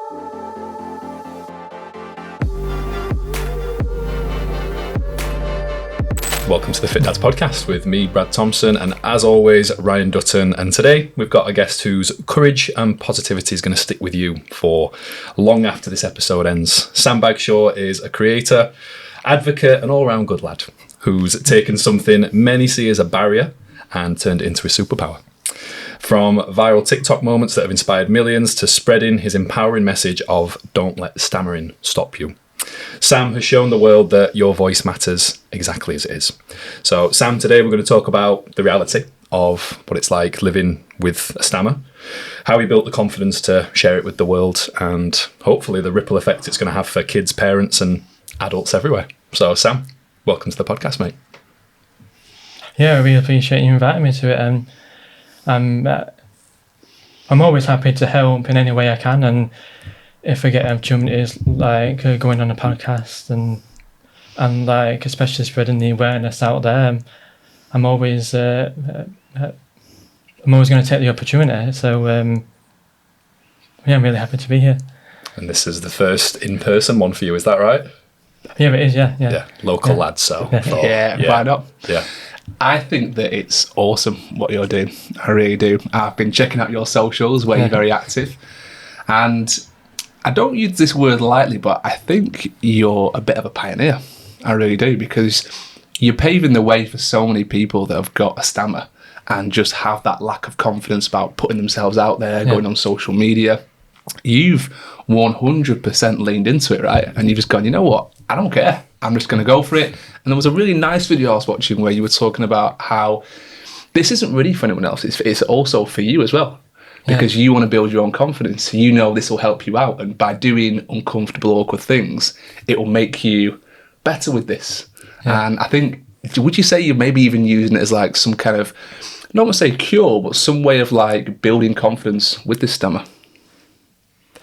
Welcome to the Fit Dads podcast with me, Brad Thompson, and as always, Ryan Dutton. And today we've got a guest whose courage and positivity is going to stick with you for long after this episode ends. Sam Bagshaw is a creator, advocate, and all-round good lad who's taken something many see as a barrier and turned it into a superpower. From viral TikTok moments that have inspired millions to spreading his empowering message of don't let stammering stop you. Sam has shown the world that your voice matters exactly as it is. So Sam, today we're going to talk about the reality of what it's like living with a stammer, how he built the confidence to share it with the world, and hopefully the ripple effect it's going to have for kids, parents and adults everywhere. So Sam, welcome to the podcast, mate. Yeah, I really appreciate you inviting me to it. I'm always happy to help in any way I can, and if I get opportunities like going on a podcast and like especially spreading the awareness out there, I'm always going to take the opportunity. So yeah, I'm really happy to be here. And this is the first in-person one for you, is that right? Yeah, it is. Yeah. Local lad, so Yeah, why not? Yeah. I think that it's awesome what you're doing. I really do. I've been checking out your socials where you're very active, and I don't use this word lightly, but I think you're a bit of a pioneer. I really do, because you're paving the way for so many people that have got a stammer and just have that lack of confidence about putting themselves out there, going on social media. You've 100% leaned into it, right? And you've just gone, you know what? I don't care. I'm just going to go for it. And there was a really nice video I was watching where you were talking about how this isn't really for anyone else. It's also for you as well. Because you want to build your own confidence. You know this will help you out. And by doing uncomfortable, awkward things, it will make you better with this. Yeah. And I think, would you say you're maybe even using it as like some kind of, not want to say cure, but some way of like building confidence with this stammer?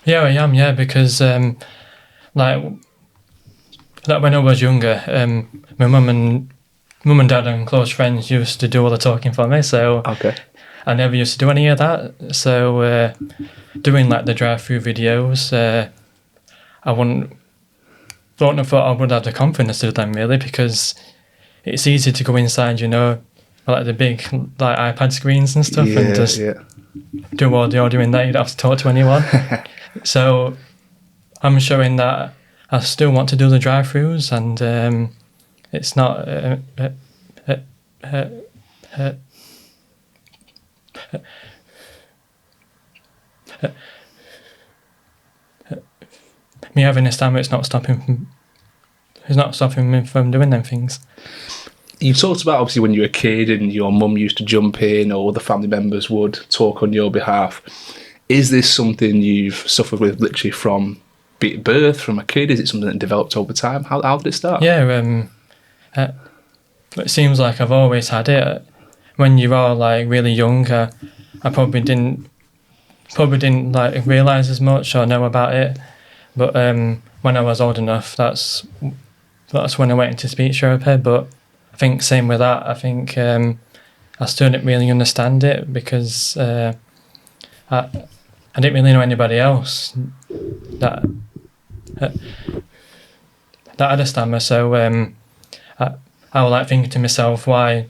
Yeah, I am, because like when I was younger, my mum and dad and close friends used to do all the talking for me. So I never used to do any of that. So doing like the drive-through videos, I wouldn't have thought I would have the confidence to do them really, because it's easy to go inside, like the big like iPad screens and stuff, and just do all the ordering there. You don't have to talk to anyone. So I'm showing that I still want to do the drive-throughs, and it's not me having a stammer. It's not stopping me from doing them things. You talked about obviously when you were a kid and your mum used to jump in, or other family members would talk on your behalf. Is this something you've suffered with literally from birth, from a kid? Is it something that developed over time? How did it start? Yeah, it seems like I've always had it. When you are like really young, I probably didn't like realise as much or know about it. But when I was old enough, that's when I went into speech therapy. But I think same with that. I think I still didn't really understand it, because I didn't really know anybody else that had a stammer. So I was like thinking to myself, why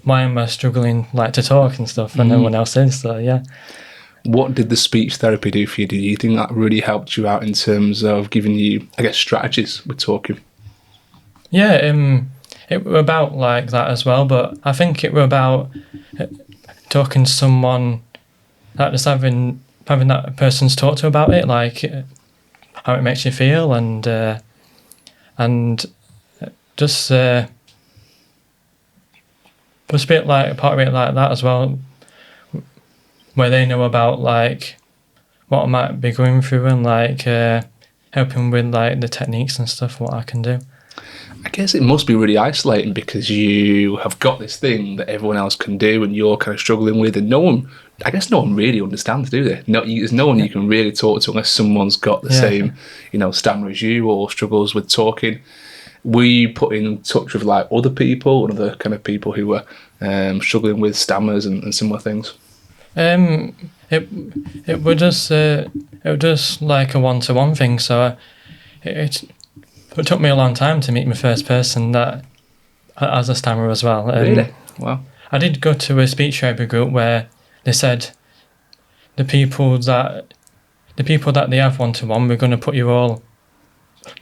am I struggling like to talk and stuff, and no one else is? So yeah. What did the speech therapy do for you? Do you think that really helped you out in terms of giving you, I guess, strategies with talking? Yeah, it was about like that as well, but I think it was about talking to someone, like just having that person's talk to about it, like how it makes you feel, and just a bit like a part of it like that as well, where they know about like what I might be going through, and like helping with like the techniques and stuff, what I can do. I guess it must be really isolating, because you have got this thing that everyone else can do and you're kind of struggling with, and no one really understands, do they? There's no one you can really talk to unless someone's got the same, stammer as you, or struggles with talking. Were you put in touch with like other people and other kind of people who were struggling with stammers and similar things? It was just it was just like a one-to-one thing. So it took me a long time to meet my first person that as a stammer as well. Really? Wow. I did go to a speech therapy group where they said the people that they have one-to-one, they're going to put you all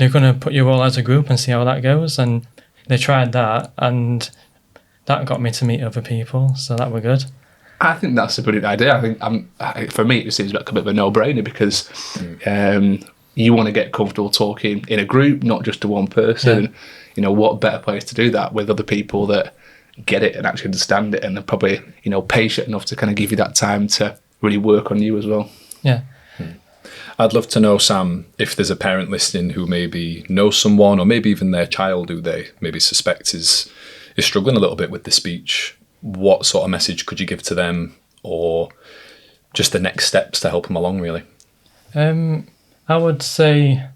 as a group and see how that goes. And they tried that, and that got me to meet other people, so that were good. I think that's a brilliant idea. I think for me, it seems like a bit of a no-brainer because you want to get comfortable talking in a group, not just to one person. Yeah. You know, what better place to do that with other people that get it and actually understand it, and they're probably, you know, patient enough to kind of give you that time to really work on you as well. Yeah. I'd love to know, Sam, if there's a parent listening who maybe knows someone, or maybe even their child who they maybe suspect is struggling a little bit with the speech. What sort of message could you give to them, or just the next steps to help them along, really? I would say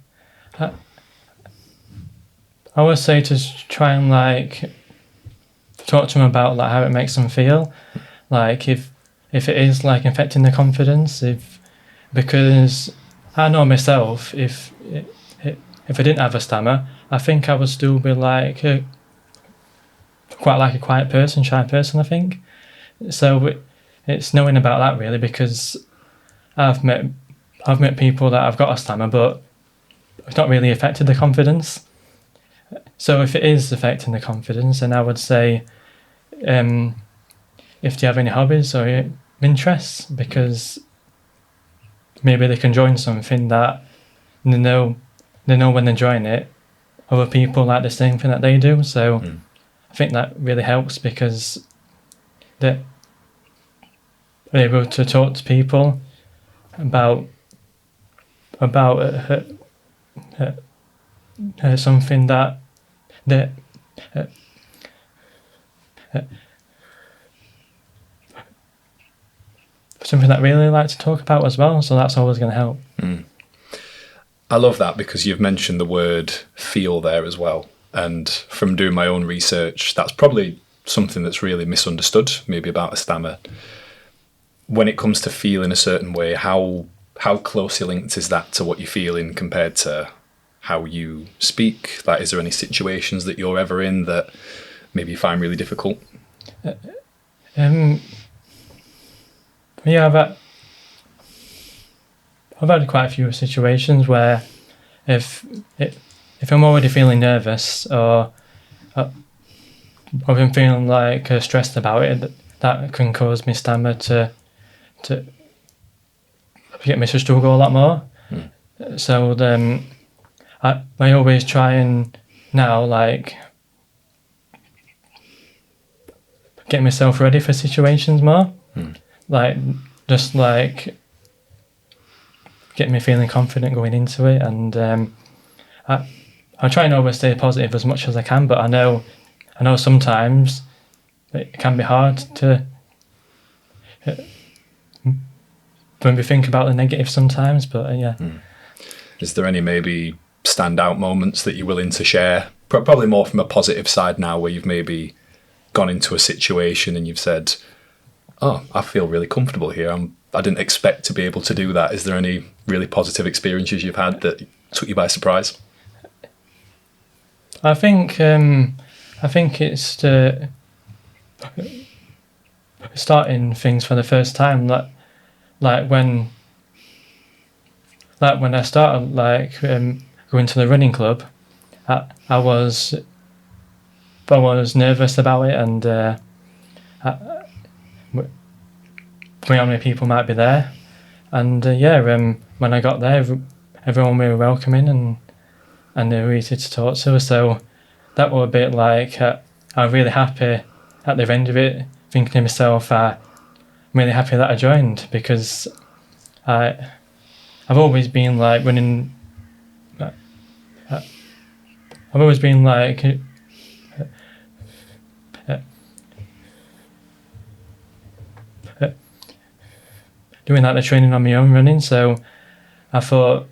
to try and like talk to them about like how it makes them feel, like if it is like affecting their confidence, because I know myself, if I didn't have a stammer, I think I would still be like quite like a quiet person, shy person, I think. So it's knowing about that really, because I've met people that have got a stammer, but it's not really affected their confidence. So if it is affecting the confidence, then I would say, if they have any hobbies or interests, because maybe they can join something that they know when they're joining it, other people like the same thing that they do. So I think that really helps, because they're able to talk to people about something that something that really like to talk about as well. So that's always going to help. I love that, because you've mentioned the word feel there as well. And from doing my own research, that's probably something that's really misunderstood, maybe about a stammer. When it comes to feeling a certain way, how closely linked is that to what you're feeling compared to how you speak? Like, is there any situations that you're ever in that maybe you find really difficult? Yeah, I've had quite a few situations where if I'm already feeling nervous, or I've been feeling like stressed about it, that can cause me stammer to get me to struggle a lot more. So then I always try and now like get myself ready for situations more. Like just like get me feeling confident going into it, and I try and always stay positive as much as I can, but I know sometimes it can be hard to when we think about the negative sometimes, but yeah. Is there any maybe standout moments that you're willing to share? Probably more from a positive side now, where you've maybe gone into a situation and you've said, oh, I feel really comfortable here. I didn't expect to be able to do that. Is there any really positive experiences you've had that took you by surprise? I think it's starting things for the first time. Like when I started going to the running club, I was nervous about it, and how many people might be there, and when I got there, everyone were welcoming and they were easy to talk to. So that was a bit like I was really happy at the end of it, thinking to myself, I'm really happy that I joined, because I've always been like running. I've always been like doing like the training on my own running. So I thought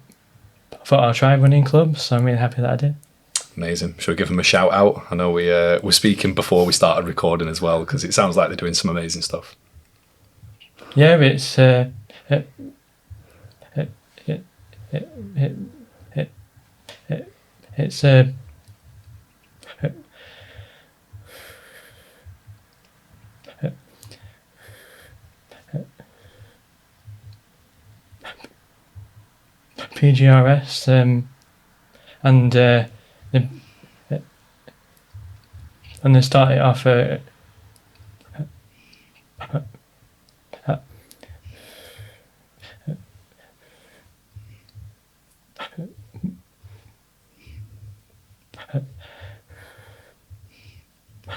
I'll try running club. So I'm really happy that I did. Amazing. Should we give them a shout out? I know we were speaking before we started recording as well, because it sounds like they're doing some amazing stuff. Yeah, it's it's a PGRS, and they started off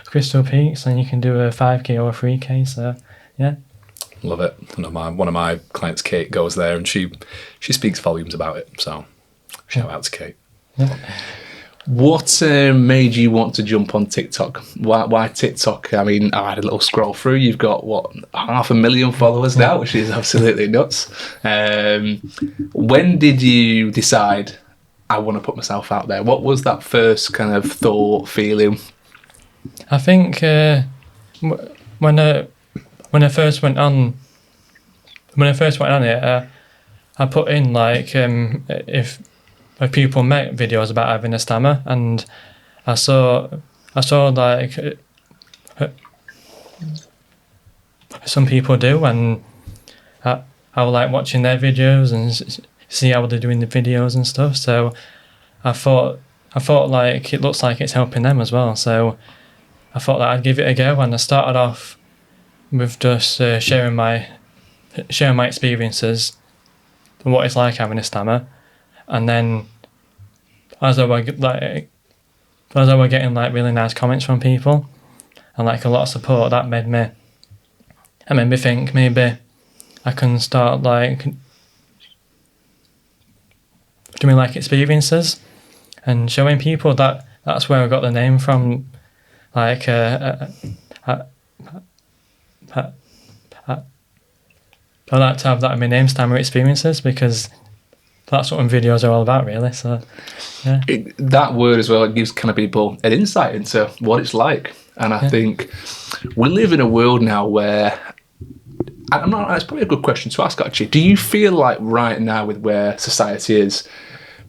Crystal Peaks, and you can do a 5k or a 3k. So yeah, love it. I know one of my clients, Kate, goes there, and she speaks volumes about it. So shout out to Kate. Yeah. What made you want to jump on TikTok? Why TikTok? I mean, I had a little scroll through. You've got, 500,000 followers now, which is absolutely nuts. When did you decide, I want to put myself out there? What was that first kind of thought, feeling? I think when I first went on it, I put in like if people make videos about having a stammer, and I saw like some people do, and I was like watching their videos and see how they're doing the videos and stuff. So I thought like it looks like it's helping them as well. So I thought that I'd give it a go, and I started off with just sharing my experiences and what it's like having a stammer. And then as I were getting like really nice comments from people and like a lot of support, that made me think maybe I can start like doing like experiences and showing people that's where I got the name from. Like I like to have that in my name, Stammer Experiences, because that's what videos are all about, really. So, yeah. That word as well, it gives kind of people an insight into what it's like. And I think we live in a world now where, it's probably a good question to ask actually, do you feel like right now with where society is,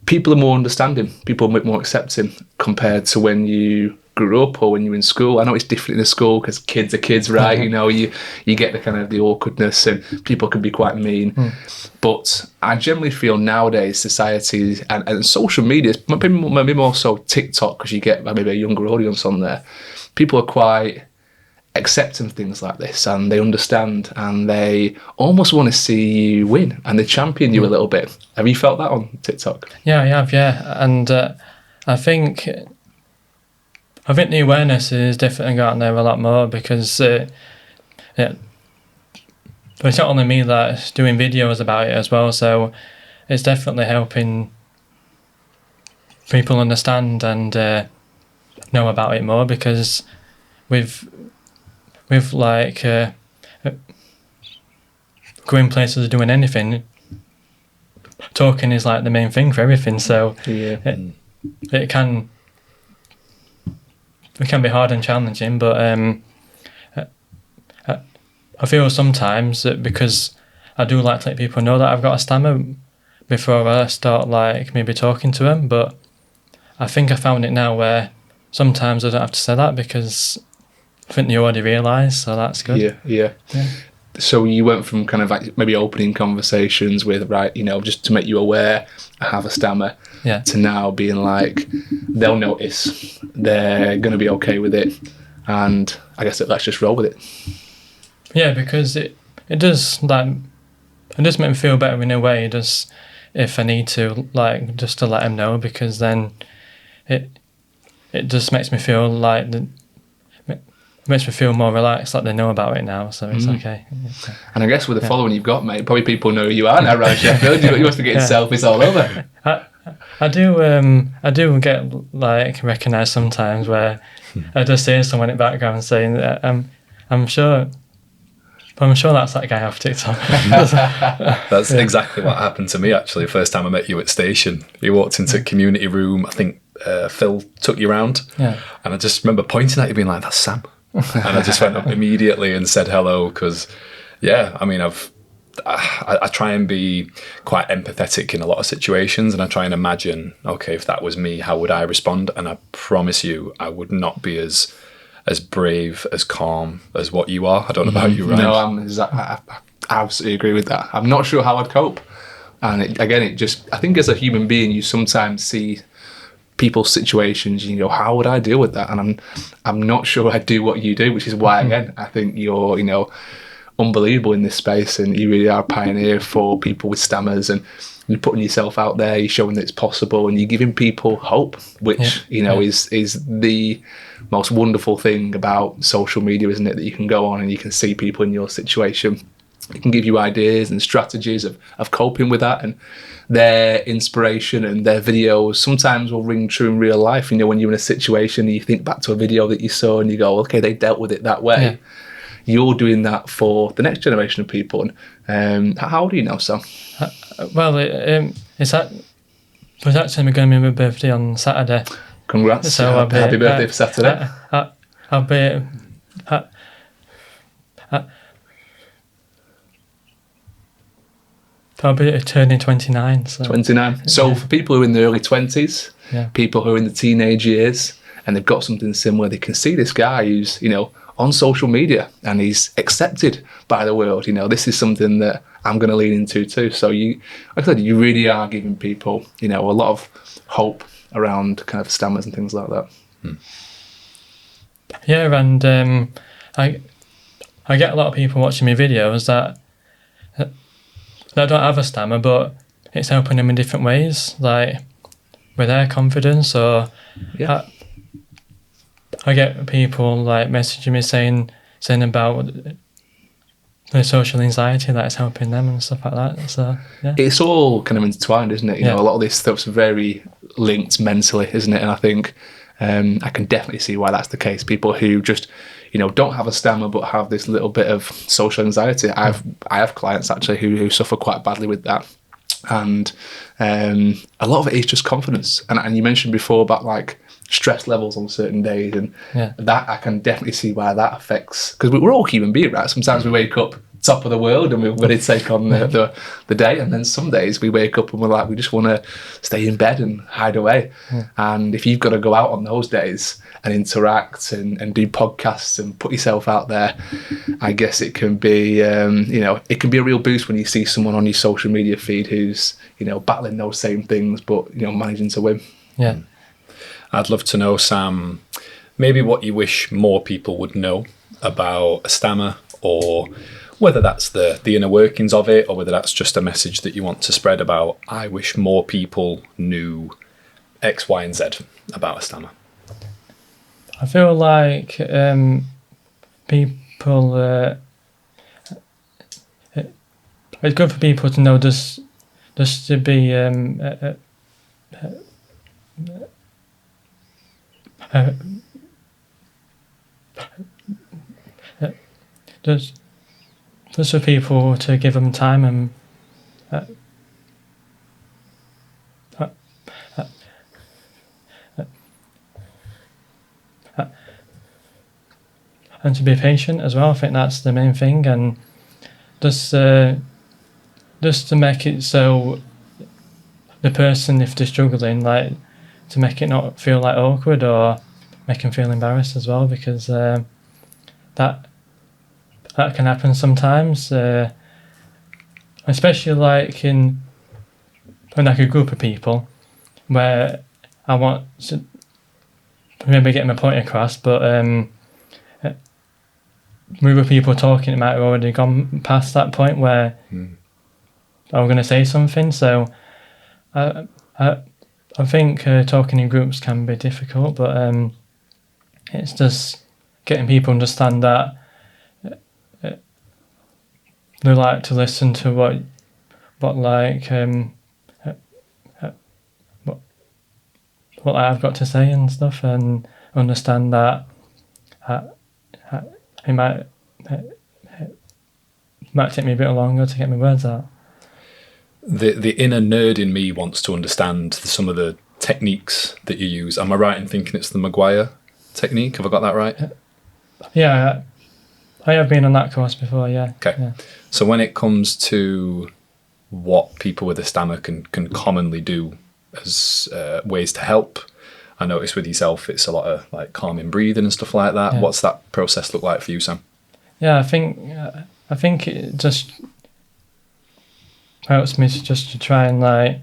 people are more understanding, people are more accepting compared to when you grew up or when you were in school? I know it's different in the school because kids are kids, right? You know, you get the kind of the awkwardness and people can be quite mean. But I generally feel nowadays society and social media, maybe more so TikTok, because you get maybe a younger audience on there, people are quite accepting things like this, and they understand, and they almost want to see you win, and they champion you a little bit. Have you felt that on TikTok? Yeah, I have, yeah. And I think the awareness is definitely gotten there a lot more, because it's not only me that's doing videos about it as well, so it's definitely helping people understand and know about it more, because with like going places or doing anything, talking is like the main thing for everything. So it can be hard and challenging, but I feel sometimes that because I do like to let people know that I've got a stammer before I start like maybe talking to them, but I think I found it now where sometimes I don't have to say that because I think they already realise, so that's good. Yeah. So you went from kind of like maybe opening conversations with, right, you know, just to make you aware I have a stammer, to now being like, they'll notice, they're going to be okay with it, and I guess let's just roll with it. Yeah, because it does make me feel better in a way, just if I need to, like, just to let them know, because then it just makes me feel like makes me feel more relaxed, like they know about it now, so it's okay. And I guess with the following you've got, mate, probably people know who you are now around Sheffield. You must be getting selfies all over. I do get like recognised sometimes where I just hear someone in the background saying that I'm sure that's that guy off TikTok. That's exactly what happened to me actually. First time I met you at station, you walked into the community room. I think Phil took you round, and I just remember pointing at you, being like, "That's Sam," and I just went up immediately and said hello, because, I mean, I've I try and be quite empathetic in a lot of situations, and I try and imagine, okay, if that was me, how would I respond? And I promise you, I would not be as brave, as calm as what you are. I don't know about you, Ryan. No, I absolutely agree with that. I'm not sure how I'd cope. And I think as a human being, you sometimes see people's situations and you go, how would I deal with that? And I'm not sure I'd do what you do, which is why, again, I think you're, unbelievable in this space, and you really are a pioneer for people with stammers, and you're putting yourself out there, you're showing that it's possible, and you're giving people hope, which is the most wonderful thing about social media, isn't it? That you can go on and you can see people in your situation. It can give you ideas and strategies of coping with that, and their inspiration and their videos sometimes will ring true in real life. When you're in a situation and you think back to a video that you saw and you go, okay, they dealt with it that way. Yeah. You're doing that for the next generation of people. And how old are you now, Sam? Well, was actually going to be my birthday on Saturday. Congrats! So happy birthday for Saturday. I'll be. I'll be turning 29. So. 29. So for people who are in the early 20s, people who are in the teenage years, and they've got something similar, they can see this guy who's on social media and he's accepted by the world. This is something that I'm going to lean into too. So like I said, you really are giving people a lot of hope around kind of stammers and things like that. Yeah, and I get a lot of people watching my videos that don't have a stammer, but it's helping them in different ways, like with their confidence. Or I get people like messaging me saying about the social anxiety that is helping them and stuff like that. So it's all kind of intertwined, isn't it? A lot of this stuff's very linked mentally, isn't it? And I think I can definitely see why that's the case. People who just don't have a stammer but have this little bit of social anxiety. I have clients actually who suffer quite badly with that, and a lot of it is just confidence. And you mentioned before about like stress levels on certain days, and that I can definitely see why that affects, because we're all human beings, right? Sometimes we wake up top of the world and we're ready to take on the day, and then some days we wake up and we're like, we just want to stay in bed and hide away. And if you've got to go out on those days and interact and do podcasts and put yourself out there, I guess it can be it can be a real boost when you see someone on your social media feed who's battling those same things but managing to win. I'd love to know, Sam, maybe what you wish more people would know about a stammer, or whether that's the inner workings of it, or whether that's just a message that you want to spread about, I wish more people knew X, Y, and Z about a stammer. I feel like people... it's good for people to know just to be... just for people to give them time and to be patient as well. I think that's the main thing, and just to make it so the person, if they're struggling, like, to make it not feel like awkward or make them feel embarrassed as well, because that can happen sometimes, especially like in like a group of people where I want to maybe get my point across, but with people talking, it might have already gone past that point where I'm going to say something. So I think talking in groups can be difficult, but it's just getting people to understand that they like to listen to what I've got to say and stuff, and understand that it might take me a bit longer to get my words out. The inner nerd in me wants to understand some of the techniques that you use. Am I right in thinking it's the Maguire technique? Have I got that right? Yeah, I have been on that course before, yeah. Okay. Yeah. So when it comes to what people with a stammer can commonly do as ways to help, I notice with yourself it's a lot of like calming breathing and stuff like that. What's that process look like for you, Sam? Yeah, I think it just helps me to try and like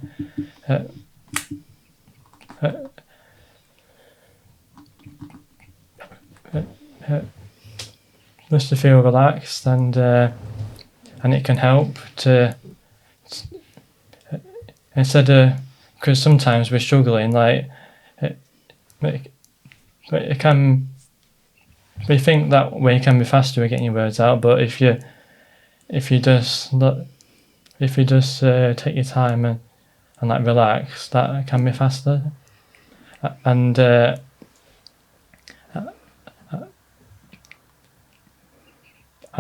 just to feel relaxed, and it can help to instead of, because sometimes we're struggling, like it can, we think that way can be faster at getting your words out, but if you just take your time and like relax, that can be faster. And I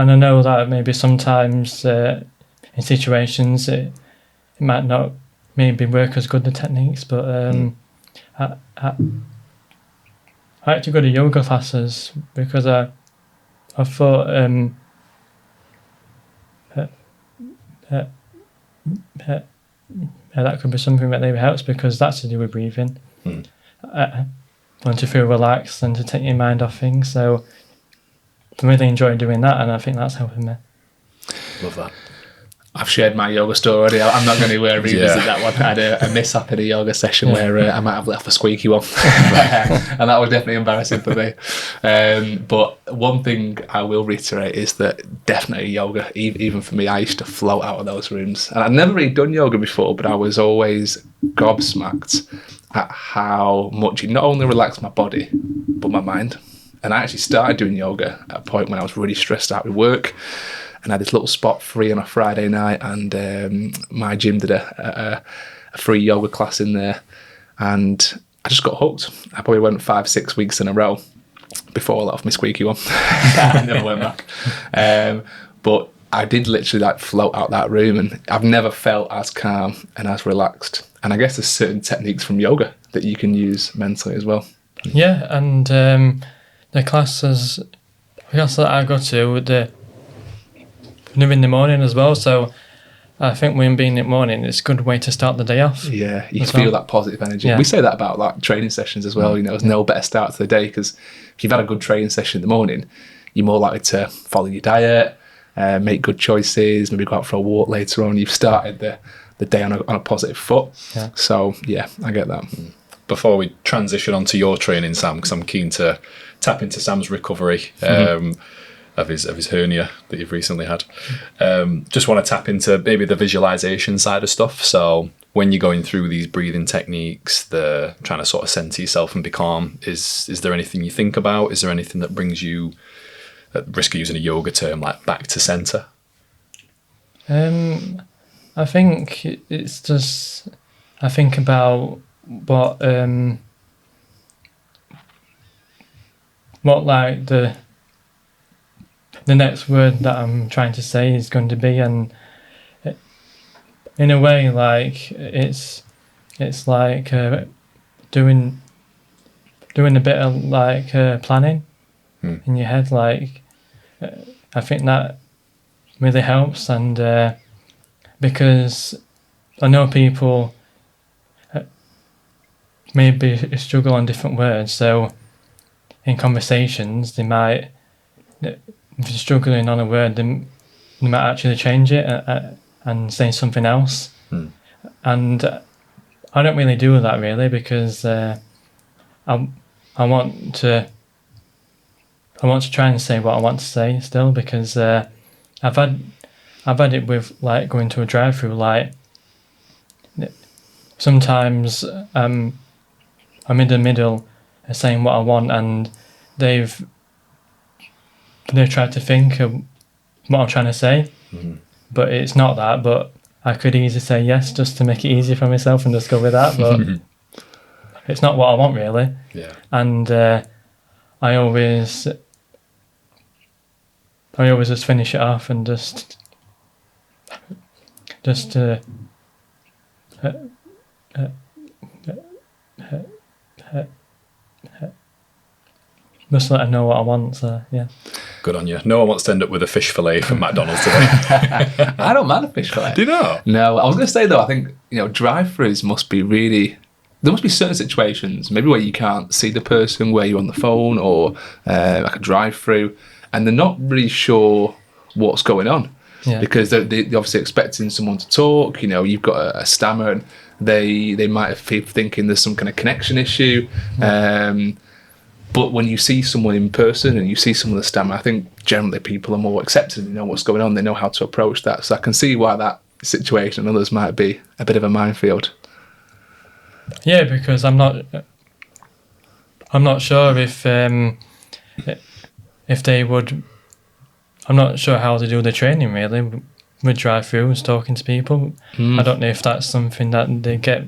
know that maybe sometimes in situations it might not maybe work as good, the techniques, but I like to go to yoga classes because I thought that could be something that maybe helps, because that's to do with breathing. Want to feel relaxed and to take your mind off things. So I really enjoy doing that, and I think that's helping me. Love that. I've shared my yoga story already. I'm not going to revisit that one. I had a mishap in a yoga session where I might have let off a squeaky one. And that was definitely embarrassing for me. But one thing I will reiterate is that definitely yoga, even for me, I used to float out of those rooms. And I'd never really done yoga before, but I was always gobsmacked at how much it not only relaxed my body, but my mind. And I actually started doing yoga at a point when I was really stressed out with work. And I had this little spot free on a Friday night, and my gym did a free yoga class in there, and I just got hooked. I probably went 5-6 weeks in a row before I let off my squeaky one. I never went back. But I did literally like float out that room, and I've never felt as calm and as relaxed. And I guess there's certain techniques from yoga that you can use mentally as well. Yeah, and the classes that I go to, they're in the morning as well, so I think when being in the morning, it's a good way to start the day off. Yeah, you can feel that positive energy. Yeah. We say that about like training sessions as well. There's no better start to the day, because if you've had a good training session in the morning, you're more likely to follow your diet, make good choices, maybe go out for a walk later on. You've started the day on a positive foot. Yeah. So yeah, I get that. Before we transition onto your training, Sam, because I'm keen to tap into Sam's recovery of his hernia that you've recently had. Just want to tap into maybe the visualization side of stuff. So when you're going through these breathing techniques, the trying to sort of center yourself and be calm, is there anything you think about? Is there anything that brings you, at risk of using a yoga term, like back to center? I think it's just, I think about what like the next word that I'm trying to say is going to be, and in a way, like it's like doing a bit of like planning in your head. Like I think that really helps, and because I know people maybe struggle on different words, so in conversations they might, if you're struggling on a word, they might actually change it and say something else. And I don't really do that really, because I want to try and say what I want to say still, because I've had it with like going to a drive-through. Like sometimes I'm in the middle of saying what I want, and they've tried to think of what I'm trying to say, but it's not that. But I could easily say yes just to make it easier for myself and just go with that. But it's not what I want really. Yeah. And I always just finish it off and just let her know what I want. So yeah. Good on you. No one wants to end up with a fish fillet from McDonald's today. I don't mind a fish fillet. Do you not? No, I was going to say though, I think, drive-thrus must be really... There must be certain situations, maybe where you can't see the person, where you're on the phone or like a drive-through, and they're not really sure what's going on. Yeah. Because they're obviously expecting someone to talk. You've got a stammer, and they might have people thinking there's some kind of connection issue. But when you see someone in person and you see someone with a stammer, I think generally people are more accepting. They know what's going on. They know how to approach that. So I can see why that situation and others might be a bit of a minefield. Yeah, because I'm not sure if they would. I'm not sure how to do the training really with drive-thrus, talking to people. I don't know if that's something that they get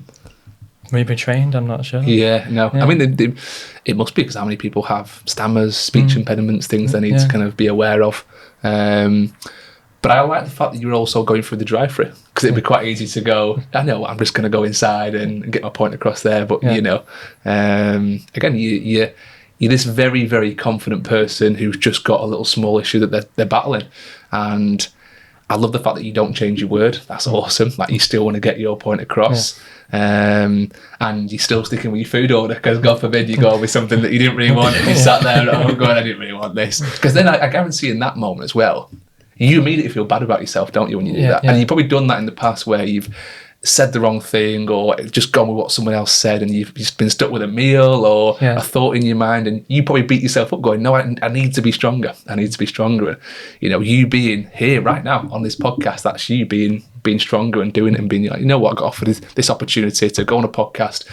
maybe trained. I'm not sure. Yeah, no. Yeah. I mean, it must be because how many people have stammers, speech impediments, things they need to kind of be aware of. But I like the fact that you're also going through the drive-thru, because it'd be quite easy to go, I know, I'm just going to go inside and get my point across there. But, again, you're this very, very confident person who's just got a little small issue that they're battling. And I love the fact that you don't change your word. That's awesome. Like, you still want to get your point across. And you're still sticking with your food order, because God forbid you go with something that you didn't really want and you sat there and, oh God, I didn't really want this. Because then I guarantee in that moment as well, you immediately feel bad about yourself, don't you, when you do that? Yeah. And you've probably done that in the past where you've said the wrong thing or just gone with what someone else said, and you've just been stuck with a meal or a thought in your mind, and you probably beat yourself up going, no, I need to be stronger. I need to be stronger. And, you being here right now on this podcast, that's you being stronger and doing it and being like, you know what, I got offered this opportunity to go on a podcast.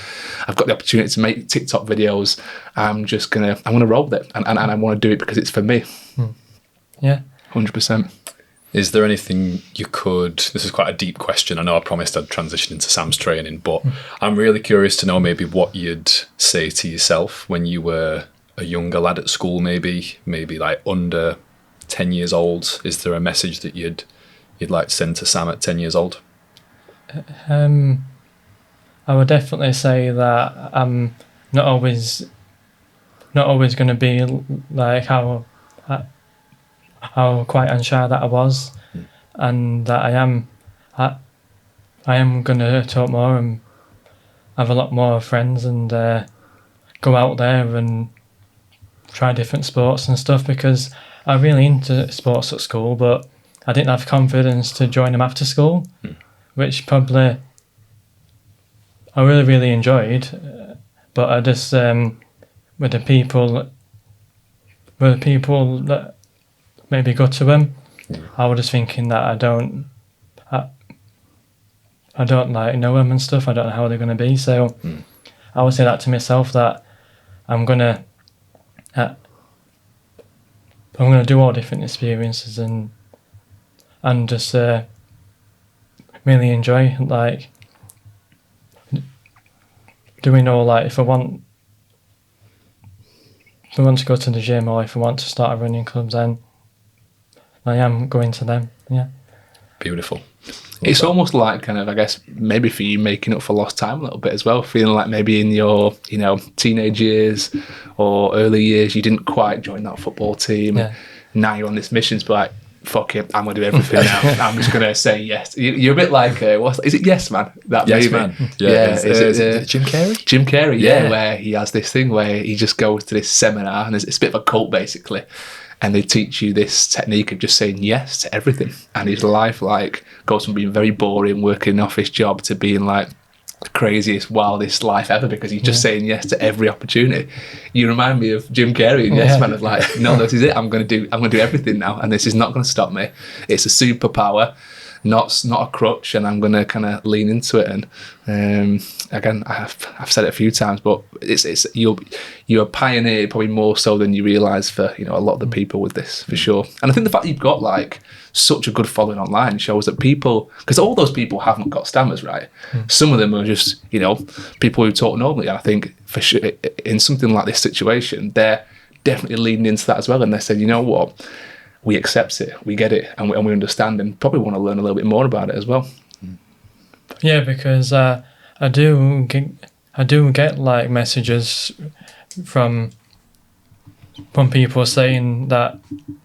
I've got the opportunity to make TikTok videos. I'm going to roll with it, and I want to do it because it's for me. Yeah. 100%. Is there anything you could... This is quite a deep question. I know I promised I'd transition into Sam's training, but I'm really curious to know maybe what you'd say to yourself when you were a younger lad at school, maybe like under 10 years old. Is there a message that you'd like to send to Sam at 10 years old? I would definitely say that I'm not always going to be like how quite unsure that I was, and that I am going to talk more and have a lot more friends and go out there and try different sports and stuff, because I'm really into sports at school, but I didn't have confidence to join them after school, which probably I really, really enjoyed, but I just with the people that maybe go to them, I was just thinking that I don't like know them and stuff. I don't know how they're going to be, so I would say that to myself, that I'm gonna do all different experiences and just really enjoy like doing all, like if I want to go to the gym or if I want to start a running club, then I am going to them. Yeah. Beautiful. It's almost like kind of, I guess, maybe for you making up for lost time a little bit as well, feeling like maybe in your, teenage years or early years, you didn't quite join that football team. Yeah. Now you're on this mission to be like, fuck it, I'm going to do everything now. I'm just going to say yes. You're a bit like, is it Yes Man? That Yes movie? Man. Yeah. Is it Jim Carrey? Jim Carrey, yeah, where he has this thing where he just goes to this seminar, and it's a bit of a cult basically. And they teach you this technique of just saying yes to everything. And his life goes from being very boring, working an office job, to being like the craziest, wildest life ever, because he's just saying yes to every opportunity. You remind me of Jim Carrey and Yes Man, of like, no, this is it. I'm going to do everything now, and this is not going to stop me. It's a superpower, not a crutch, and I'm going to kind of lean into it. And again, I've said it a few times, but it's you're a pioneer probably more so than you realise for a lot of the people with this, for sure. And I think the fact that you've got such a good following online shows that people, because all those people haven't got stammers, right? Some of them are just people who talk normally. And I think for sure in something like this situation, they're definitely leaning into that as well, and they said, you know what, we accept it, we get it, and we understand, and probably want to learn a little bit more about it as well. Yeah, because I do get like messages from when people are saying that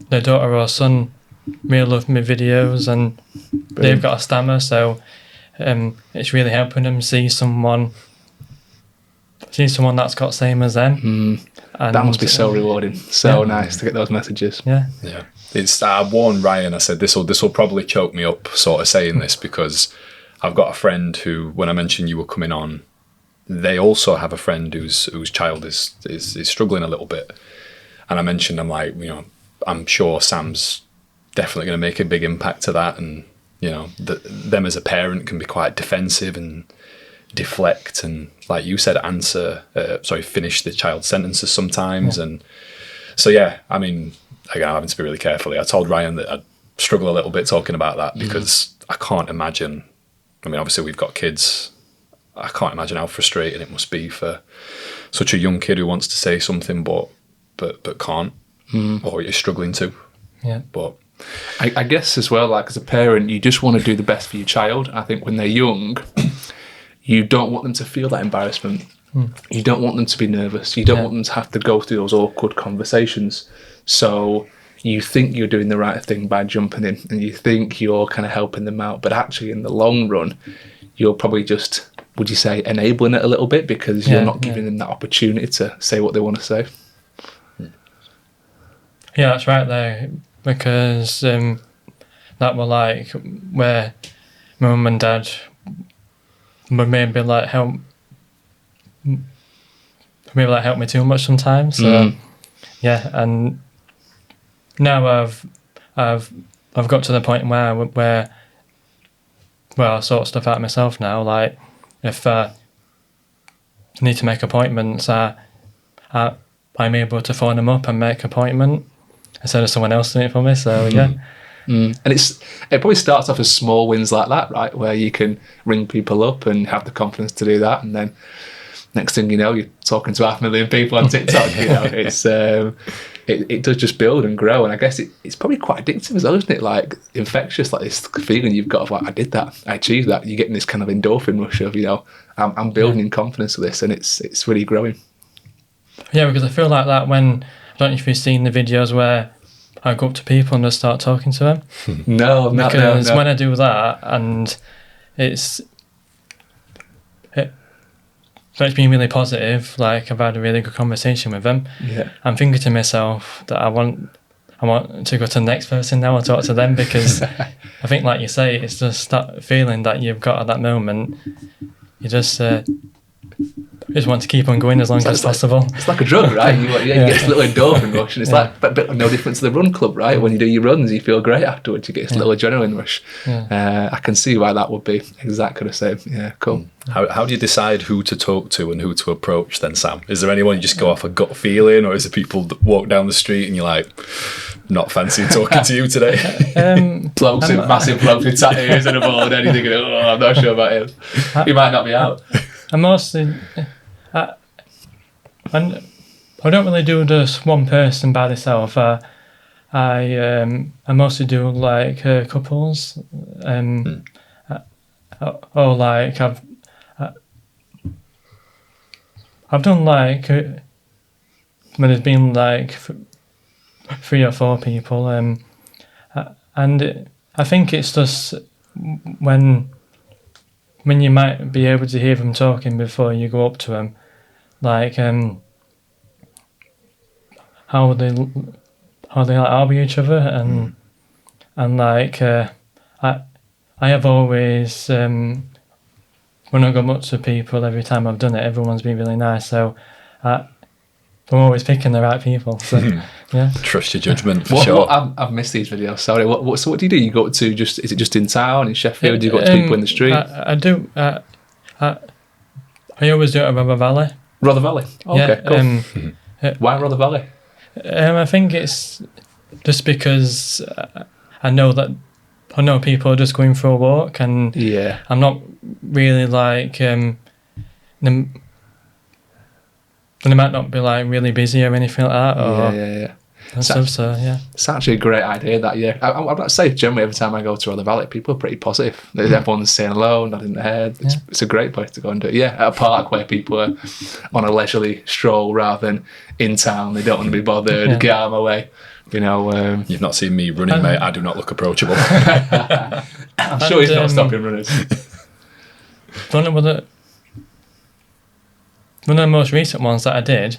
their daughter or son really love my videos and they've got a stammer, so it's really helping them see someone that's got same as them. And that must be so rewarding. So nice to get those messages. Yeah. It's I warned Ryan. I said this will probably choke me up, sort of saying this, because I've got a friend who, when I mentioned you were coming on, they also have a friend whose child is struggling a little bit, and I mentioned, I'm like, I'm sure Sam's definitely going to make a big impact to that, and them as a parent can be quite defensive and deflect, and like you said, finish the child's sentences sometimes. And so I mean, again, I'm having to be really careful. I told Ryan that I'd struggle a little bit talking about that, because I can't imagine, I mean, obviously we've got kids, I can't imagine how frustrating it must be for such a young kid who wants to say something but can't, or you're struggling to. But I guess as well, like as a parent, you just want to do the best for your child. I think when they're young, you don't want them to feel that embarrassment. You don't want them to be nervous. You don't want them to have to go through those awkward conversations. So you think you're doing the right thing by jumping in, and you think you're kind of helping them out. But actually, in the long run, you're probably just, would you say, enabling it a little bit, because you're not giving them that opportunity to say what they want to say. Yeah, that's right there, because that were like where my mum and dad would maybe like help me too much sometimes. So and now I've got to the point where I sort stuff out myself now. Like if I need to make appointments, I'm able to phone them up and make an appointment instead of someone else doing it for me. So And it probably starts off as small wins like that, right? Where you can ring people up and have the confidence to do that, and then next thing you know, you're talking to 500,000 people on TikTok. It's it does just build and grow, and I guess it's probably quite addictive as well, isn't it? Like infectious, like this feeling you've got of like, I did that, I achieved that. You're getting this kind of endorphin rush of I'm building in confidence with this, and it's really growing. Yeah, because I feel like that when, I don't know if you've seen the videos where I go up to people and just start talking to them. No. Because when I do that, and it's been really positive, like I've had a really good conversation with them. I'm thinking to myself that I want to go to the next person now and talk to them, because I think, like you say, it's just that feeling that you've got at that moment. You just want to keep on going as long as possible. It's like a drug, right? You get this little endorphin rush, and it's like a bit no different to the run club, right? When you do your runs, you feel great afterwards. You get this little adrenaline rush. I can see why that would be exactly the same. Yeah, cool. How do you decide who to talk to and who to approach then, Sam? Is there anyone you just go off a gut feeling, or is it people that walk down the street and you're like, not fancy talking to you today? Massive blokes with tattoos and a ball and anything. I'm not sure about him. He might not be out. I mostly, I don't really do just one person by themselves. I mostly do like couples, or like I've done like when there's been like 3 or 4 people, and I think it's just when you might be able to hear them talking before you go up to them, like how they are with each other, and like I have always when I go up to people, every time I've done it, everyone's been really nice. So I'm always picking the right people. So Trust your judgment for sure. I've missed these videos. Sorry. So what do you do? You go to is it just in town in Sheffield? Do you go to people in the street? I do. I always do it at Rother Valley. Rother Valley. Okay, cool. Why Rother Valley? I think it's just because I know people are just going for a walk, and I'm not really like they might not be like really busy or anything like that. Or, Yeah. It's actually a great idea that year. I'd like to say, generally, every time I go to Rother Valley, people are pretty positive. Everyone's saying hello, nodding their head. It's a great place to go and do it. Yeah, at a park where people are on a leisurely stroll rather than in town. They don't want to be bothered, get out of my way. You know, you've not seen me running, mate. I do not look approachable. I'm sure he's not stopping runners. One of the most recent ones that I did,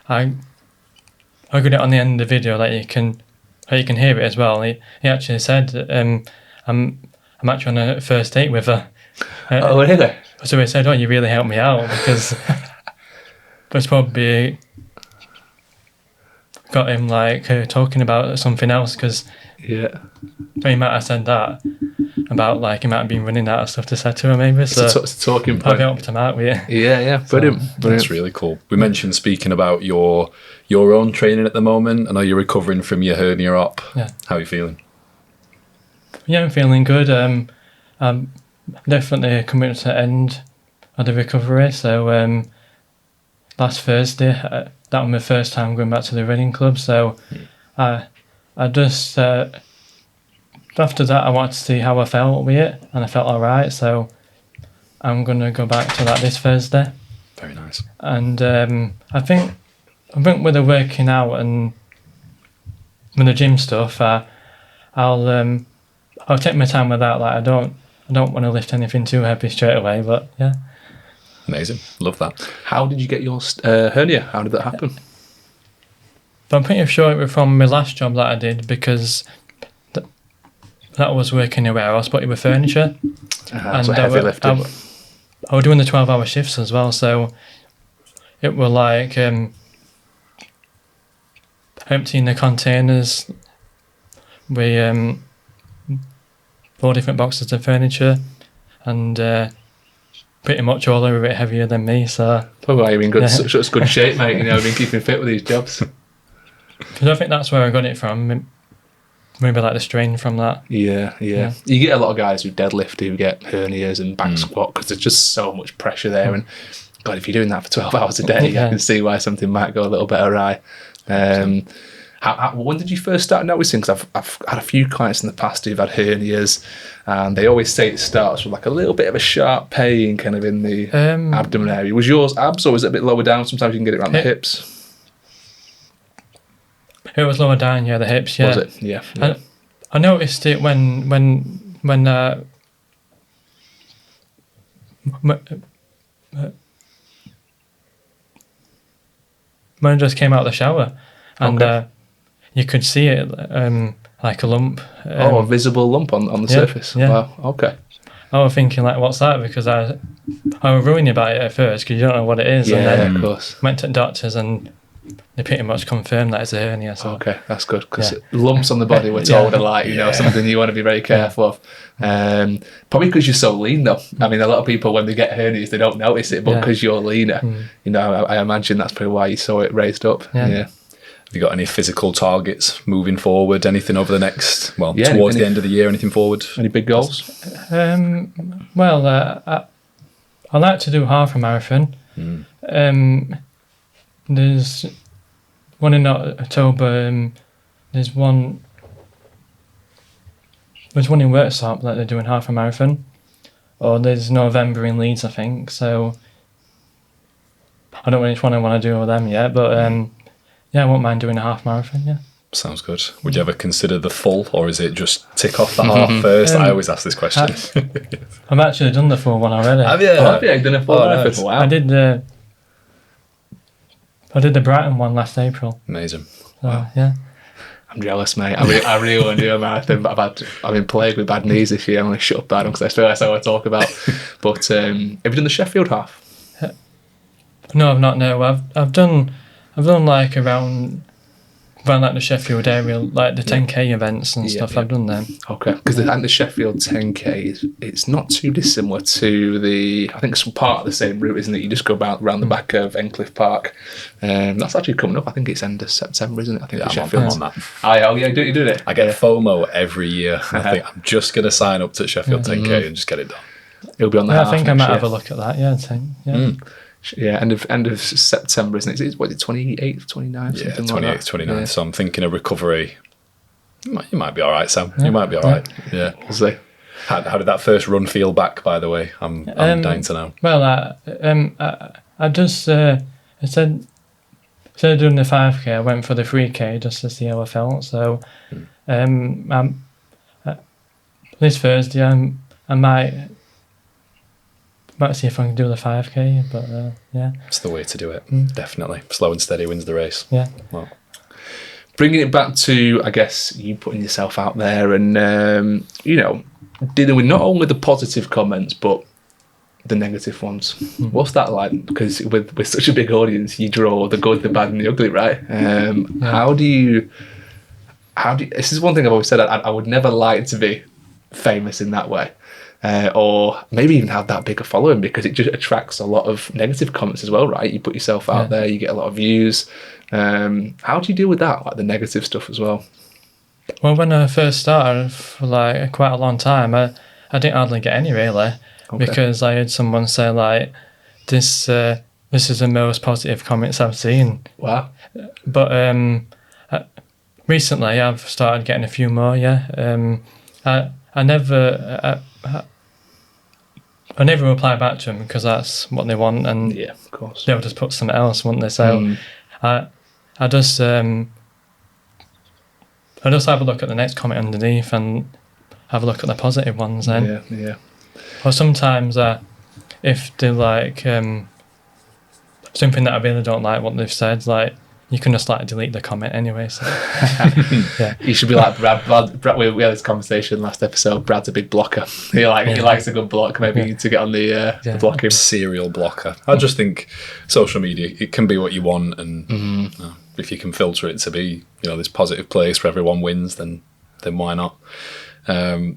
I got it on the end of the video that you can hear it as well. He actually said, I'm actually on a first date with her. Oh, really? So he said, "Oh, you really helped me out," because it's probably got him like talking about something else, because he might have said that about like he might have been running out of stuff to say to her maybe. So it's a talking point. I'll be up to Mark with it. Yeah, brilliant. That's really cool. We mentioned speaking about your own training at the moment. I know you're recovering from your hernia op. Yeah. How are you feeling? Yeah, I'm feeling good. I'm definitely coming to the end of the recovery. So last Thursday, that was my first time going back to the running club. So I just after that I wanted to see how I felt with it, and I felt all right. So I'm gonna go back to that this Thursday. Very nice. And I think with the working out and with the gym stuff, I'll take my time with that. Like I don't want to lift anything too heavy straight away. But yeah. Amazing. Love that. How did you get your hernia? How did that happen? But I'm pretty sure it was from my last job that I did, because that was working in a warehouse, but it was furniture. So heavy lifting. I was doing the 12-hour shifts as well, so it was like emptying the containers with 4 different boxes of furniture, and pretty much all are a bit heavier than me. So probably you're in good, such good shape, mate. You know, been keeping fit with these jobs. Because I think that's where I got it from. Maybe like the strain from that. Yeah. You get a lot of guys who deadlift who get hernias and back squat because there's just so much pressure there. And God, if you're doing that for 12 hours a day, I can see why something might go a little bit awry. When did you first start noticing? Because I've had a few clients in the past who've had hernias, and they always say it starts with like a little bit of a sharp pain kind of in the abdomen area. Was yours abs, or was it a bit lower down? Sometimes you can get it around the hips. It was lower down, the hips, yeah. Was it? Yeah. I noticed it when I just came out of the shower, and you could see it like a lump. A visible lump on the surface. Yeah. Wow. Okay. I was thinking like, what's that? Because I was ruining about it at first because you don't know what it is. Yeah, and then of course. Went to doctors and they pretty much confirmed that it's a hernia. So. Okay, that's good, because lumps on the body we're told are like, something you want to be very careful of. Probably because you're so lean though. I mean, a lot of people when they get hernias they don't notice it, but because you're leaner, I imagine that's probably why you saw it raised up. Yeah. Have you got any physical targets moving forward? Anything over the next, towards the end of the year? Anything forward? Any big goals? I like to do half a marathon. There's one in October. There's one in Worksop that they're doing half a marathon. Or there's November in Leeds, I think. So I don't know which one I want to do with them yet, but I won't mind doing a half marathon. Yeah. Sounds good. Would you ever consider the full, or is it just tick off the half first? I always ask this question. I've actually done the full one already. Have you? I've done a full marathon. Nice. Wow. I did the Brighton one last April. Amazing. So, wow. Yeah. I'm jealous, mate. I really want to do a marathon, but I've been plagued with bad knees this year. I'm going to shut up that one because I feel that's all I talk about. But have you done the Sheffield half? No, I've not. No, I've done like around like the Sheffield area, like the 10k events and stuff. I've done them. Okay, because the Sheffield 10k it's not too dissimilar to I think it's part of the same route, isn't it? You just go around the back of Endcliffe Park. That's actually coming up. I think it's end of September, isn't it? I think the Sheffield on that. You do it. I get FOMO every year. I think I'm just going to sign up to Sheffield 10k and just get it done. It'll be on the I think I might have a look at that. Yeah, 10. Yeah. Yeah, end of September, isn't it? What is it, 28th, 29th? Yeah, something 28th, like that. 29th. Yeah. So I'm thinking a recovery. You might be all right, Sam. You might be all right. Yeah. We'll see. How did that first run feel back, by the way? I'm dying to know. Well, I just instead of doing the 5K, I went for the 3K just to see how I felt. So, this Thursday, I might see if I can do the 5K. But yeah, It's the way to do it. Definitely. Slow and steady wins the race. yeah. Well, Bringing it back to, I guess, you putting yourself out there and, dealing with not only the positive comments, but the negative ones. What's that like? Because with such a big audience, you draw the good, the bad, and the ugly, right? How do you? This is one thing I've always said. I would never like to be famous in that way, or maybe even have that big a following, because it just attracts a lot of negative comments as well, right? You put yourself out there, you get a lot of views. How do you deal with that, like the negative stuff as well? Well, when I first started, for like quite a long time, I didn't hardly get any really, because I had someone say like, this is the most positive comments I've seen. Wow. But recently I've started getting a few more. Yeah. I never reply back to them because that's what they want, and Yeah, of course. they'll just put something else, wouldn't they? So I just have a look at the next comment underneath and have a look at the positive ones then. Yeah. Or sometimes if they like something that I really don't like what they've said, like you can just like delete the comment anyway. So yeah. You should be like Brad. We had this conversation last episode. Brad's a big blocker. He likes a good block. Maybe you need to get on the blocking. Serial blocker. I just think social media, it can be what you want, and if you can filter it to be, this positive place where everyone wins, then why not? I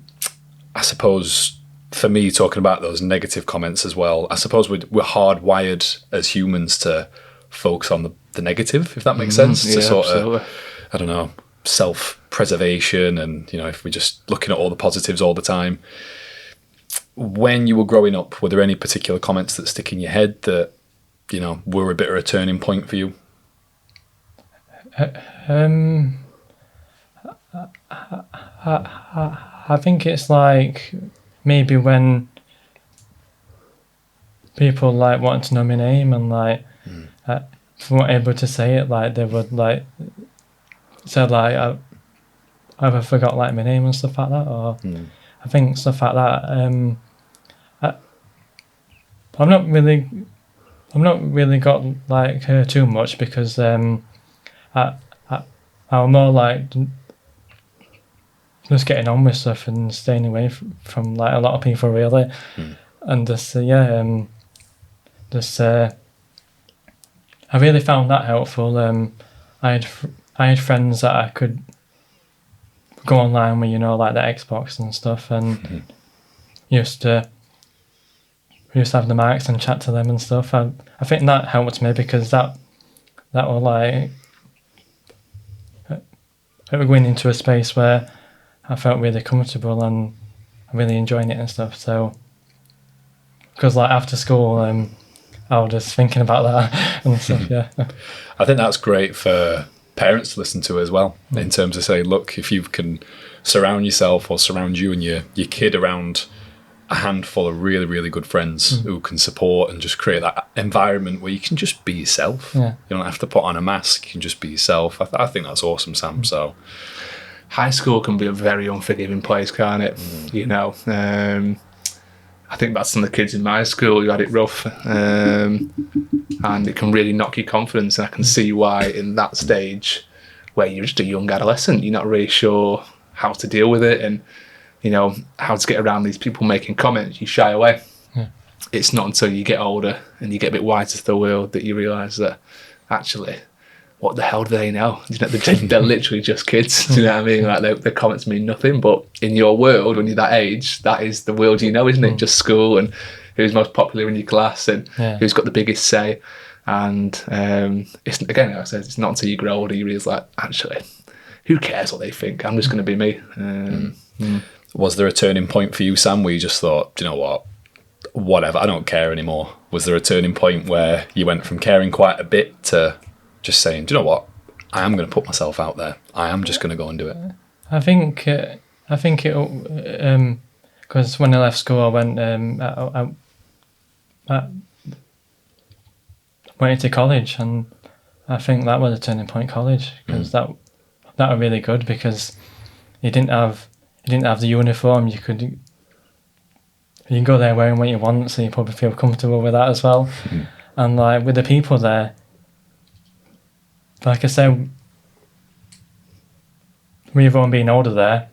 suppose for me, talking about those negative comments as well, I suppose we're hardwired as humans to focus on the negative, if that makes sense. To sort of, I don't know, self-preservation, and if we're just looking at all the positives all the time. When you were growing up, were there any particular comments that stick in your head that were a bit of a turning point for you? I think it's like maybe when people like wanted to know my name and like weren't able to say it, like they would like say like I forgot like my name and stuff like that, or I think stuff like that. I'm not really got like her too much, because I'm more like just getting on with stuff and staying away from like a lot of people really, and just I really found that helpful. I had friends that I could go online with, like the Xbox and stuff, and used to have the mics and chat to them and stuff. I think that helped me, because that was like going into a space where I felt really comfortable and really enjoying it and stuff. So, because like after school, I was just thinking about that and stuff. Yeah, I think that's great for parents to listen to as well, in terms of saying, look, if you can surround yourself or surround you and your kid around a handful of really, really good friends who can support and just create that environment where you can just be yourself. Yeah. You don't have to put on a mask. You can just be yourself. I think that's awesome, Sam. So, high school can be a very unforgiving place, can't it? I think that's some of the kids in my school who had it rough, and it can really knock your confidence. And I can see why in that stage, where you're just a young adolescent, you're not really sure how to deal with it, and how to get around these people making comments. You shy away. It's not until you get older and you get a bit wiser to the world that you realise that actually, what the hell do they know? They're literally just kids. Do you know what I mean? Like their comments mean nothing. But in your world, when you're that age, that is the world you know, isn't it? Just school and who's most popular in your class and who's got the biggest say. And it's, again, like I said, it's not until you grow older you realise, like, actually, who cares what they think? I'm just going to be me. Was there a turning point for you, Sam, where you just thought, do you know what? whatever, I don't care anymore? Was there a turning point where you went from caring quite a bit to just saying, do you know what? I am going to put myself out there. I am just going to go and do it. I think it, because when I left school, I went, I went into college, and I think that was a turning point, college, because that was really good, because you didn't have the uniform. You can go there wearing what you want, so you probably feel comfortable with that as well. And like with the people there, like I said, with everyone being older there,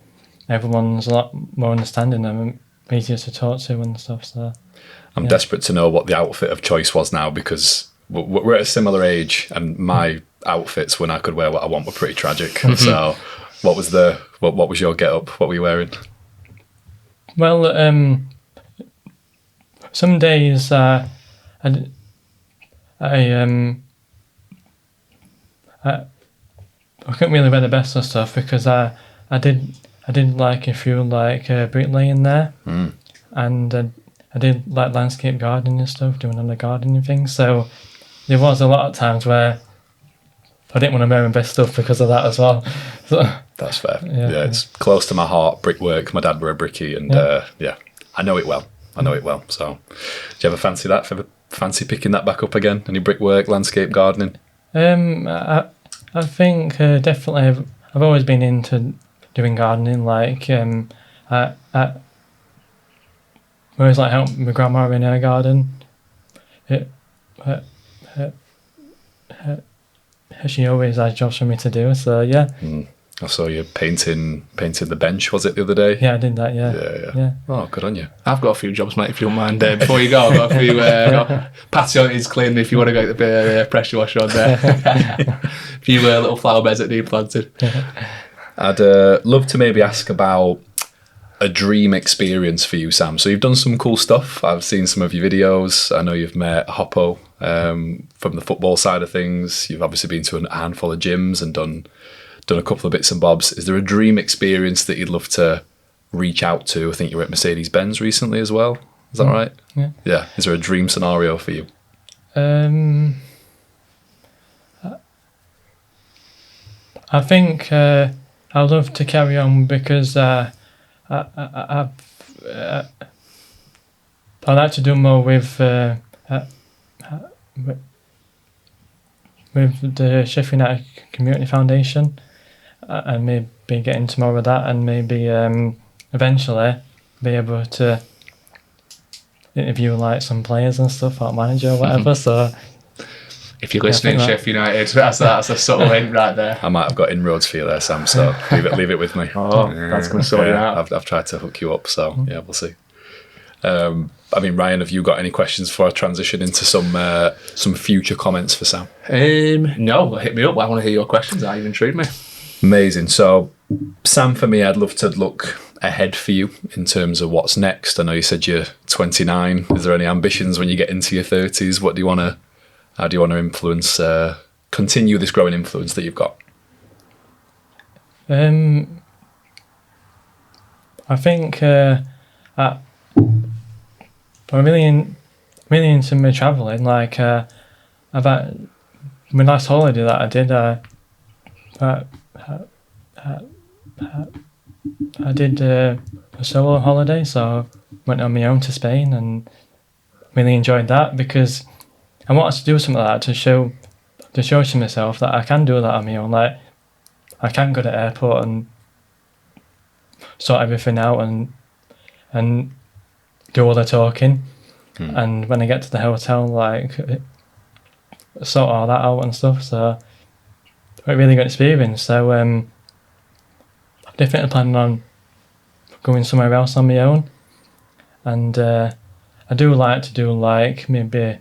everyone's a lot more understanding and easier to talk to and stuff. So I'm desperate to know what the outfit of choice was now, because we're at a similar age, and my outfits when I could wear what I want were pretty tragic. So what was your get up? What were you wearing? Well, some days I couldn't really wear the best of stuff, because I did like a few like bricklaying there, and I did like landscape gardening and stuff, doing all the gardening things. So there was a lot of times where I didn't want to wear my best stuff because of that as well. So, that's fair. Yeah, it's close to my heart. Brickwork. My dad were a brickie, and I know it well. So, do you ever fancy that? Ever fancy picking that back up again? Any brickwork, landscape gardening? I think definitely. I've always been into doing gardening. Like I always like help my grandma in her garden. She always has jobs for me to do. So yeah. I saw you painting the bench, was it, the other day? Yeah, I did that, yeah. Oh, good on you. I've got a few jobs, mate, if you don't mind. Before you go, I've got a few patio is clean if you want to go get the pressure washer on there. A few little flower beds that need planted. I'd love to maybe ask about a dream experience for you, Sam. So you've done some cool stuff. I've seen some of your videos. I know you've met Hoppo from the football side of things. You've obviously been to a handful of gyms and done a couple of bits and bobs. Is there a dream experience that you'd love to reach out to? I think you were at Mercedes-Benz recently as well. Is that right? Yeah. Yeah. Is there a dream scenario for you? I think I'd love to carry on, because I like to do more with the Sheffield United Community Foundation, and maybe get into more of that, and maybe eventually be able to interview like some players and stuff, or manager or whatever. So if you're listening, Sheffield United, that's a subtle hint right there. I might have got inroads for you there, Sam, so leave it with me. That's going to sort you out. I've tried to hook you up, so yeah, we'll see. I mean, Ryan, have you got any questions before I transition into some future comments for Sam? No, hit me up. I want to hear your questions. That even intrigued me. Amazing. So, Sam, for me, I'd love to look ahead for you in terms of what's next. I know you said you're 29. Is there any ambitions when you get into your 30s? How do you want to influence, continue this growing influence that you've got? I think I'm really into my travelling. Like I've had my last holiday that I did. I did a solo holiday, so went on my own to Spain and really enjoyed that, because I wanted to do something like that to show to myself that I can do that on my own. Like I can go to the airport and sort everything out and do all the talking, and when I get to the hotel, like sort all that out and stuff. So a really good experience. So I'm definitely planning on going somewhere else on my own, and I do like to do like maybe a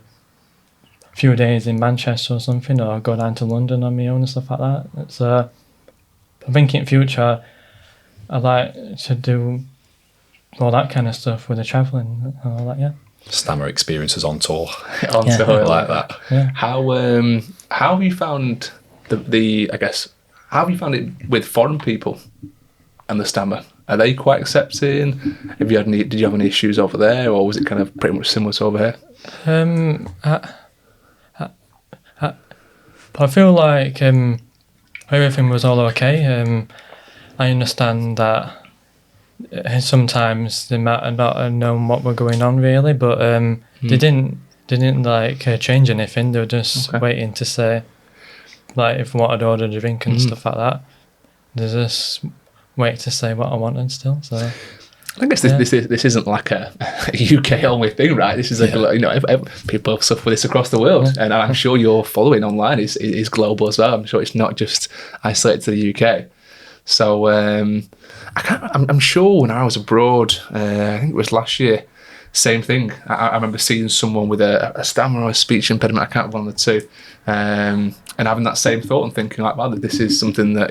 few days in Manchester or something, or go down to London on my own and stuff like that. So I think in future I like to do all that kind of stuff with the travelling and all that. Yeah. Stammer experiences on tour. On tour, I like that. Yeah. How have you found how have you found it with foreign people and the Stammer? Are they quite accepting? Did you have any issues over there, or was it kind of pretty much similar to over here? I feel like everything was all okay. I understand that sometimes they might not have known what were going on really, but they didn't like change anything. They were just waiting to say, like, if I wanted to order a drink and stuff like that. They just wait to say what I wanted still. So I guess this isn't like a UK only thing, right? This is people suffer with this across the world, and I'm sure your following online is global as well. I'm sure it's not just isolated to the UK. So I'm sure when I was abroad, I think it was last year, same thing. I remember seeing someone with a stammer or a speech impediment. I can't remember one of the two, and having that same thought and thinking like, wow, this is something that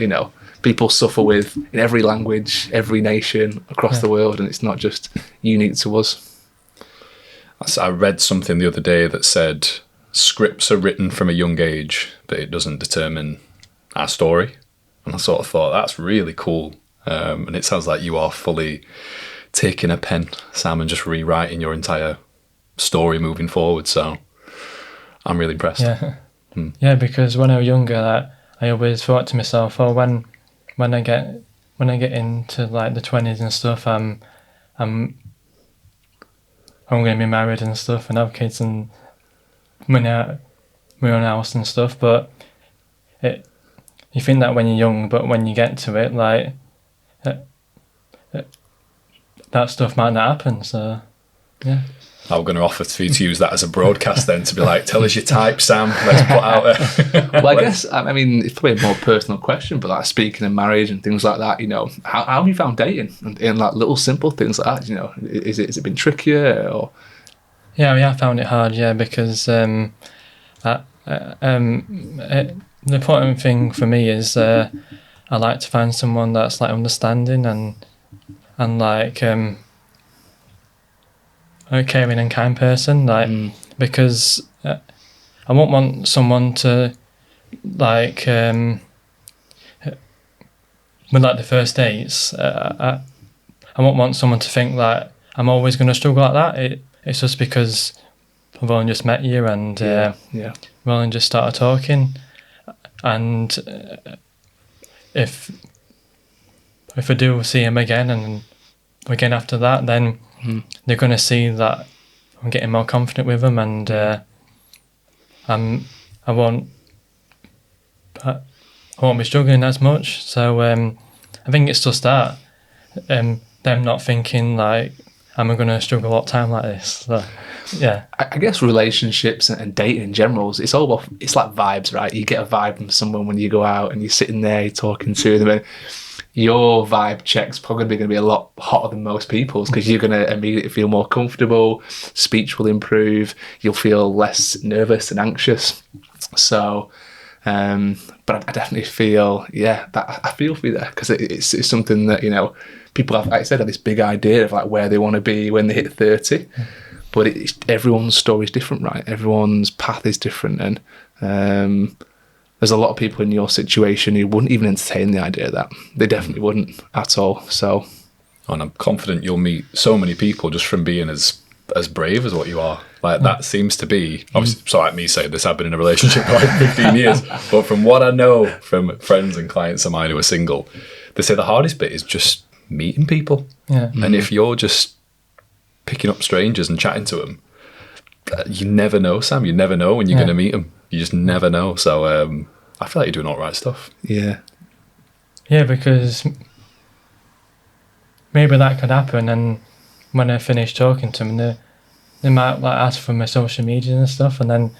people suffer with in every language, every nation across the world, and it's not just unique to us. I read something the other day that said scripts are written from a young age, but it doesn't determine our story. And I sort of thought, that's really cool. And it sounds like you are fully taking a pen, Sam, and just rewriting your entire story moving forward. So I'm really impressed. Yeah, yeah. Because when I was younger, I always thought to myself, oh, when I get into like the 20s and stuff, I'm going to be married and stuff and have kids and my own house and stuff. But you think that when you're young, but when you get to it, like that stuff might not happen. So yeah. I'm going to offer for you to use that as a broadcast then, to be like, tell us your type, Sam, let's put out there. Well, I guess, I mean, it's probably a more personal question, but like speaking of marriage and things like that, how have you found dating and like little simple things like that, has it been trickier or? Yeah, I found it hard, because the important thing for me is I like to find someone that's like understanding and like a caring and kind person, like because I won't want someone to like with like the first dates. I won't want someone to think that I'm always going to struggle like that. It's just because I've only just met you and we've only just started talking, and if I do see him again and again after that, then they're going to see that I'm getting more confident with them, and I won't be struggling as much. So I think it's just that them not thinking like I'm going to struggle a lot of time like this. So, yeah, I guess relationships and dating in general, it's all about, it's like vibes, right? You get a vibe from someone when you go out and you're sitting there, you're talking to them, and your vibe check's probably going to be a lot hotter than most people's, because you're going to immediately feel more comfortable, speech will improve, you'll feel less nervous and anxious. So, but I definitely feel, that I feel for you there, because it's something that, people have, like I said, have this big idea of like where they want to be when they hit 30, but everyone's story is different, right? Everyone's path is different, and there's a lot of people in your situation who wouldn't even entertain the idea of that. They definitely wouldn't at all. So, and I'm confident you'll meet so many people just from being as brave as what you are. Like that seems to be, obviously, so like me saying this, I've been in a relationship for like 15 years, but from what I know from friends and clients of mine who are single, they say the hardest bit is just meeting people. Yeah. And if you're just picking up strangers and chatting to them, you never know, Sam. You never know when you're going to meet them. You just never know. So I feel like you're doing all the right stuff. Yeah. Yeah, because maybe that could happen, and when I finish talking to them, they might like ask for my social media and stuff, and then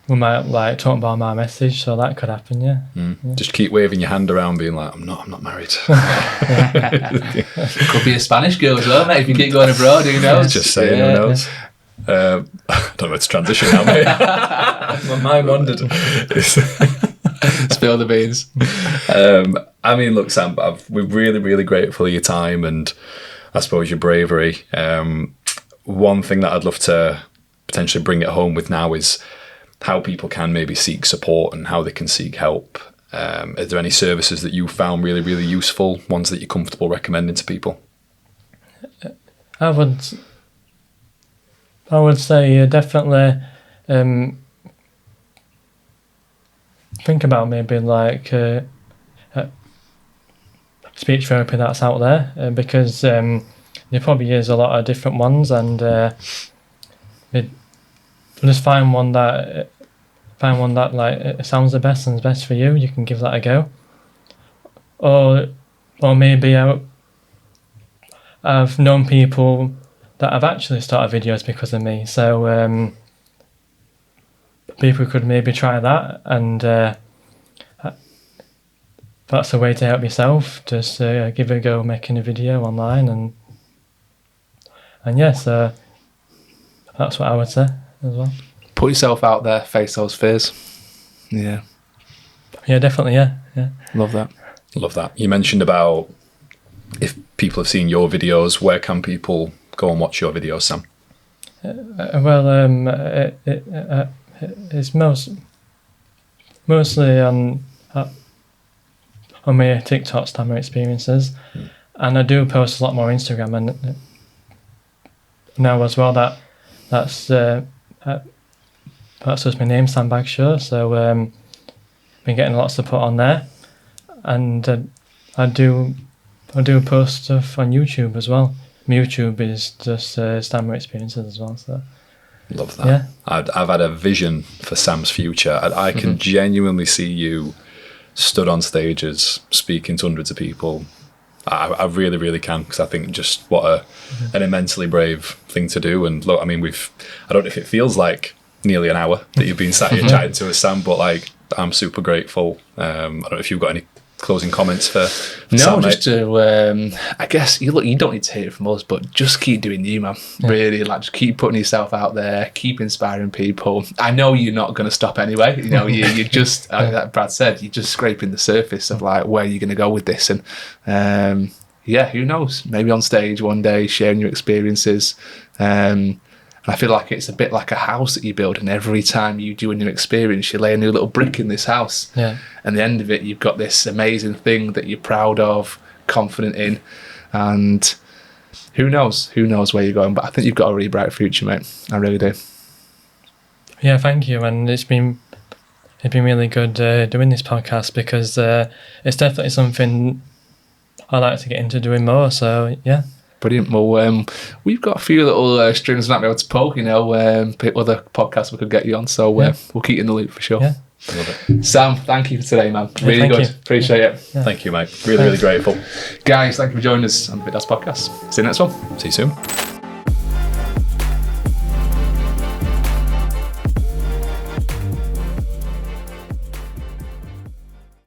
we might like talk about my message. So that could happen. Yeah. Just keep waving your hand around, being like, I'm not married. Could be a Spanish girl as well, mate. If you keep going abroad, who knows? Just saying, who knows? I don't know where to transition now, mate. My mind wandered. Spill the beans. I mean, look, Sam, we're really, really grateful for your time and I suppose your bravery. One thing that I'd love to potentially bring it home with now is how people can maybe seek support and how they can seek help. Are there any services that you found really, really useful, ones that you're comfortable recommending to people? I would say definitely think about maybe like speech therapy that's out there, because there probably is a lot of different ones, and just find one that like it sounds the best and is best for you. You can give that a go, or maybe I've known people that have actually started videos because of me, so people could maybe try that, and that's a way to help yourself. Just give it a go making a video online, and yes, that's what I would say as well. Put yourself out there, face those fears. Yeah, definitely, yeah. Love that. You mentioned about if people have seen your videos, where can people go and watch your videos, Sam? It's mostly on my TikTok Stammer experiences, and I do post a lot more Instagram, and now as well that's just my name, Sam Bagshaw. So been getting a lot of support on there, and I do post stuff on YouTube as well. My YouTube is just Stammer experiences as well. So love that. Yeah. I've had a vision for Sam's future. I can genuinely see you stood on stages speaking to hundreds of people. I really, really can, because I think just what an immensely brave thing to do. And look, I mean, I don't know if it feels like nearly an hour that you've been sat here chatting to us, Sam, but like, I'm super grateful. I don't know if you've got any closing comments for Sam, just to I guess you don't need to hear it from us, but just keep doing you, man. Really, like, just keep putting yourself out there, keep inspiring people. I know you're not going to stop anyway. You know, you just like Brad said, you're just scraping the surface of like where you're going to go with this, and who knows, maybe on stage one day sharing your experiences. I feel like it's a bit like a house that you build, and every time you do a new experience, you lay a new little brick in this house. Yeah. And the end of it, you've got this amazing thing that you're proud of, confident in, and who knows where you're going. But I think you've got a really bright future, mate. I really do. Yeah, thank you, and it's been really good doing this podcast, because it's definitely something I like to get into doing more. So yeah. Brilliant. Well, we've got a few little strings not be able to poke, other podcasts we could get you on. So we'll keep you in the loop for sure. Yeah. Love it. Sam, thank you for today, man. Really good. You. Appreciate it. Yeah. Thank you, mate. Really, really grateful. Guys, thank you for joining us on the Fit Dad's podcast. See you next one. See you soon.